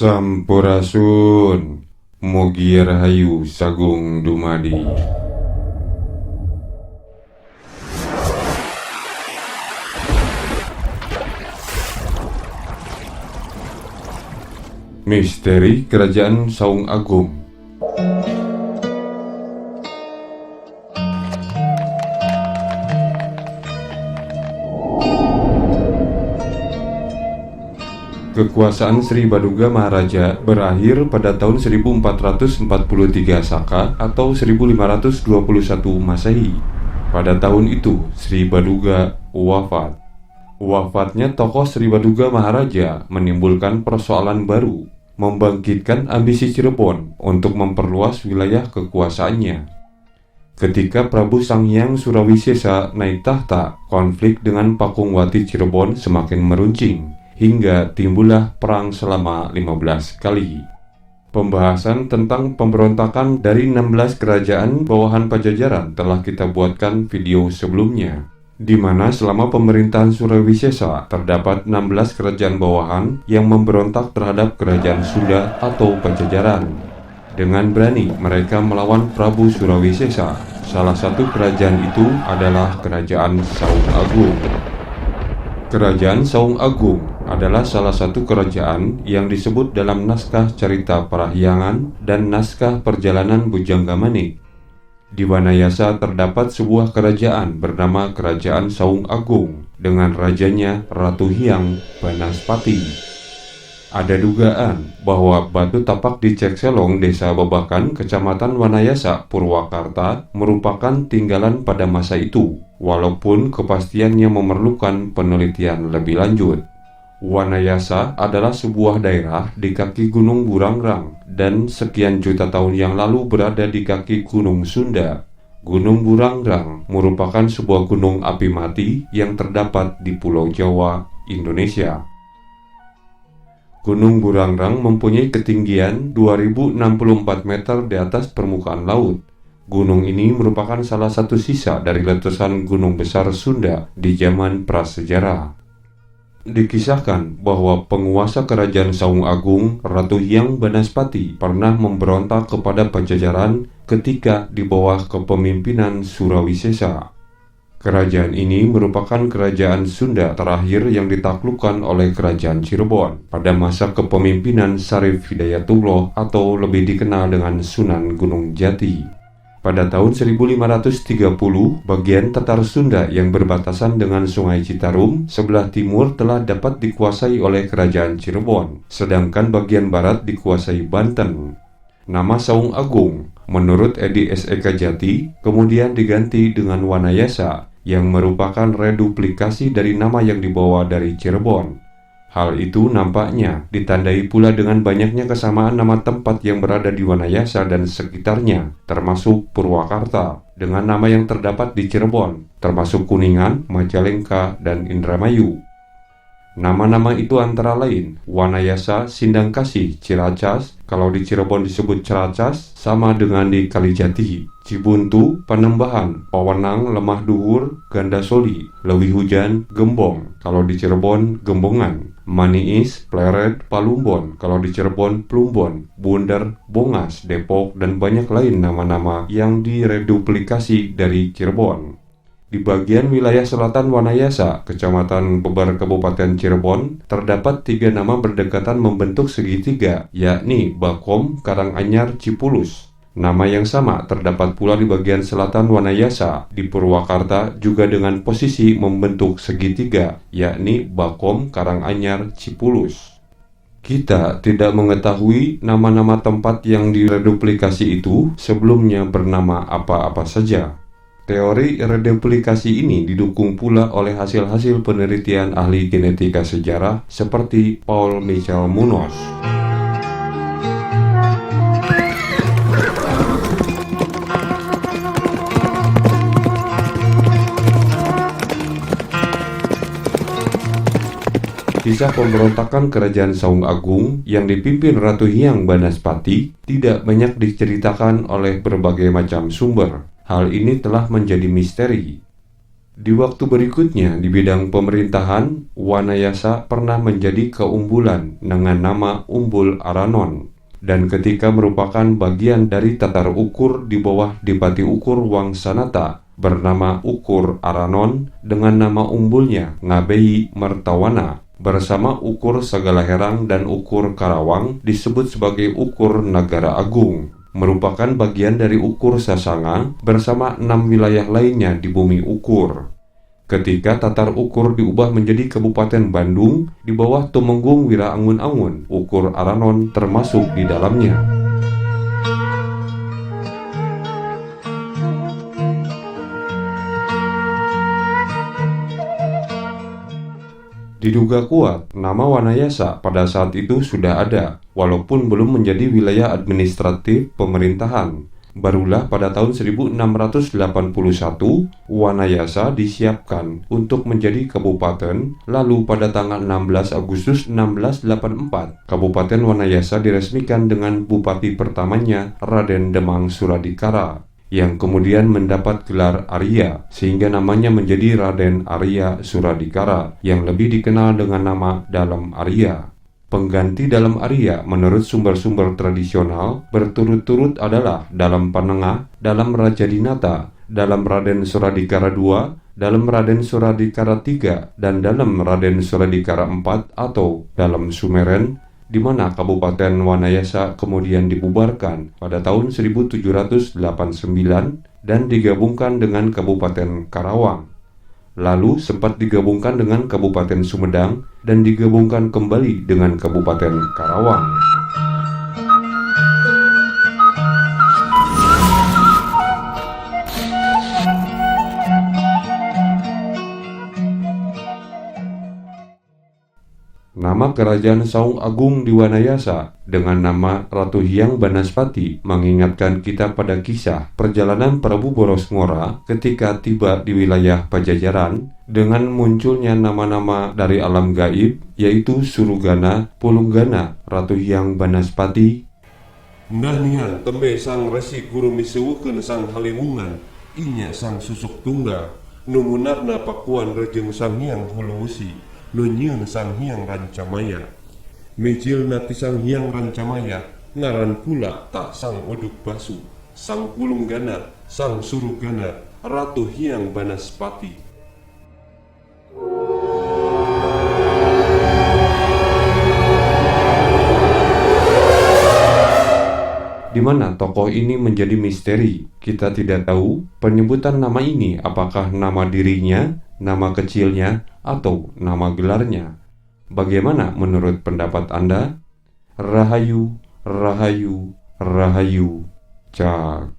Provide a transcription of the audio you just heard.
Sampurasun, mugi rahayu sagung dumadi. Misteri Kerajaan Saung Agung. Kekuasaan Sri Baduga Maharaja berakhir pada tahun 1443 Saka atau 1521 Masehi. Pada tahun itu, Sri Baduga wafat. Wafatnya tokoh Sri Baduga Maharaja menimbulkan persoalan baru, membangkitkan ambisi Cirebon untuk memperluas wilayah kekuasaannya. Ketika Prabu Sanghyang Surawisesa naik tahta, konflik dengan Pakungwati Cirebon semakin meruncing, hingga timbullah perang selama 15 kali. Pembahasan tentang pemberontakan dari 16 kerajaan bawahan Pajajaran telah kita buatkan video sebelumnya, di mana selama pemerintahan Surawisesa terdapat 16 kerajaan bawahan yang memberontak terhadap kerajaan Sunda atau Pajajaran. Dengan berani mereka melawan Prabu Surawisesa. Salah satu kerajaan itu adalah Kerajaan Saung Agung. Kerajaan Saung Agung adalah salah satu kerajaan yang disebut dalam naskah Carita Parahyangan dan naskah Perjalanan Bujanggamane. Di Wanayasa terdapat sebuah kerajaan bernama Kerajaan Saung Agung dengan rajanya Ratu Hyang Banaspati. Ada dugaan bahwa batu tapak di Cekselong, Desa Babakan, Kecamatan Wanayasa, Purwakarta merupakan tinggalan pada masa itu, walaupun kepastiannya memerlukan penelitian lebih lanjut. Wanayasa adalah sebuah daerah di kaki Gunung Burangrang dan sekian juta tahun yang lalu berada di kaki Gunung Sunda. Gunung Burangrang merupakan sebuah gunung api mati yang terdapat di Pulau Jawa, Indonesia. Gunung Burangrang mempunyai ketinggian 2064 meter di atas permukaan laut. Gunung ini merupakan salah satu sisa dari letusan gunung besar Sunda di zaman prasejarah. Dikisahkan bahwa penguasa kerajaan Saung Agung, Ratu Hyang Banaspati, pernah memberontak kepada Pajajaran ketika di bawah kepemimpinan Surawisesa. Kerajaan ini merupakan kerajaan Sunda terakhir yang ditaklukkan oleh kerajaan Cirebon pada masa kepemimpinan Syarif Hidayatullah atau lebih dikenal dengan Sunan Gunung Jati. Pada tahun 1530, bagian Tatar Sunda yang berbatasan dengan Sungai Citarum sebelah timur telah dapat dikuasai oleh kerajaan Cirebon, sedangkan bagian barat dikuasai Banten. Nama Saung Agung, menurut Edi S.E. Kajati, kemudian diganti dengan Wanayasa, yang merupakan reduplikasi dari nama yang dibawa dari Cirebon. Hal itu nampaknya ditandai pula dengan banyaknya kesamaan nama tempat yang berada di Wanayasa dan sekitarnya, termasuk Purwakarta, dengan nama yang terdapat di Cirebon, termasuk Kuningan, Majalengka, dan Indramayu. Nama-nama itu antara lain Wanayasa, Sindangkasih, Ciracas, kalau di Cirebon disebut Ceracas, sama dengan di Kalijati, Cibuntu, Panembahan, Pawenang, Lemah Duhur, Gandasoli, Leuwi Hujan, Gembong, kalau di Cirebon Gembongan, Maniis, Pleret, Palumbon, kalau di Cirebon Plumbon, Bunder, Bongas, Depok, dan banyak lain nama-nama yang direduplikasi dari Cirebon. Di bagian wilayah selatan Wanayasa, Kecamatan Beber, Kabupaten Cirebon, terdapat 3 nama berdekatan membentuk segitiga, yakni Bakom, Karanganyar, Cipulus. Nama yang sama terdapat pula di bagian selatan Wanayasa, di Purwakarta, juga dengan posisi membentuk segitiga, yakni Bakom, Karanganyar, Cipulus. Kita tidak mengetahui nama-nama tempat yang direduplikasi itu sebelumnya bernama apa-apa saja. Teori reduplikasi ini didukung pula oleh hasil-hasil penelitian ahli genetika sejarah seperti Paul Michael Munoz. Kisah pemberontakan Kerajaan Saung Agung yang dipimpin Ratu Hyang Banaspati tidak banyak diceritakan oleh berbagai macam sumber. Hal ini telah menjadi misteri. Di waktu berikutnya di bidang pemerintahan, Wanayasa pernah menjadi keunggulan dengan nama Umbul Aranon, dan ketika merupakan bagian dari tatar ukur di bawah Dipati Ukur Wangsanata bernama Ukur Aranon dengan nama umbulnya Ngabei Mertawana, bersama Ukur Sagalaherang dan Ukur Karawang disebut sebagai Ukur Nagara Agung, merupakan bagian dari Ukur Sasanga bersama 6 wilayah lainnya di bumi Ukur. Ketika tatar Ukur diubah menjadi Kabupaten Bandung di bawah Tumenggung Wiraangun-angun, Ukur Aranon termasuk di dalamnya. Diduga kuat, nama Wanayasa pada saat itu sudah ada, walaupun belum menjadi wilayah administratif pemerintahan. Barulah pada tahun 1681, Wanayasa disiapkan untuk menjadi kabupaten, lalu pada tanggal 16 Agustus 1684, Kabupaten Wanayasa diresmikan dengan bupati pertamanya Raden Demang Suradikara, yang kemudian mendapat gelar Arya, sehingga namanya menjadi Raden Arya Suradikara, yang lebih dikenal dengan nama Dalem Arya. Pengganti Dalem Arya menurut sumber-sumber tradisional berturut-turut adalah Dalem Panengah, Dalem Raja Dinata, Dalem Raden Suradikara II, Dalem Raden Suradikara III, dan Dalem Raden Suradikara IV atau Dalem Sumeren, di mana Kabupaten Wanayasa kemudian dibubarkan pada tahun 1789 dan digabungkan dengan Kabupaten Karawang. Lalu sempat digabungkan dengan Kabupaten Sumedang dan digabungkan kembali dengan Kabupaten Karawang. Nama Kerajaan Saung Agung di Wanayasa dengan nama Ratu Hyang Banaspati mengingatkan kita pada kisah perjalanan Prabu Boros Ngora ketika tiba di wilayah Pajajaran dengan munculnya nama-nama dari alam gaib, yaitu Surugana, Pulunggana, Ratu Hyang Banaspati. Nah nian tembe sang resi guru misuwukeun sang halimungan, inya sang susuk tunggal, numunarna pakuan rejeng sang Hyang Huluwusi. Nunyeun sang Hyang Rancamaya, mejil nati sang Hyang Rancamaya, ngaran pula tak sang Uduk Basu, sang Pulunggana, sang Surugana, Ratu Hyang Banaspati. Di mana tokoh ini menjadi misteri. Kita tidak tahu penyebutan nama ini apakah nama dirinya, nama kecilnya, atau nama gelarnya. Bagaimana menurut pendapat Anda? Rahayu, Rahayu, Rahayu, Cak.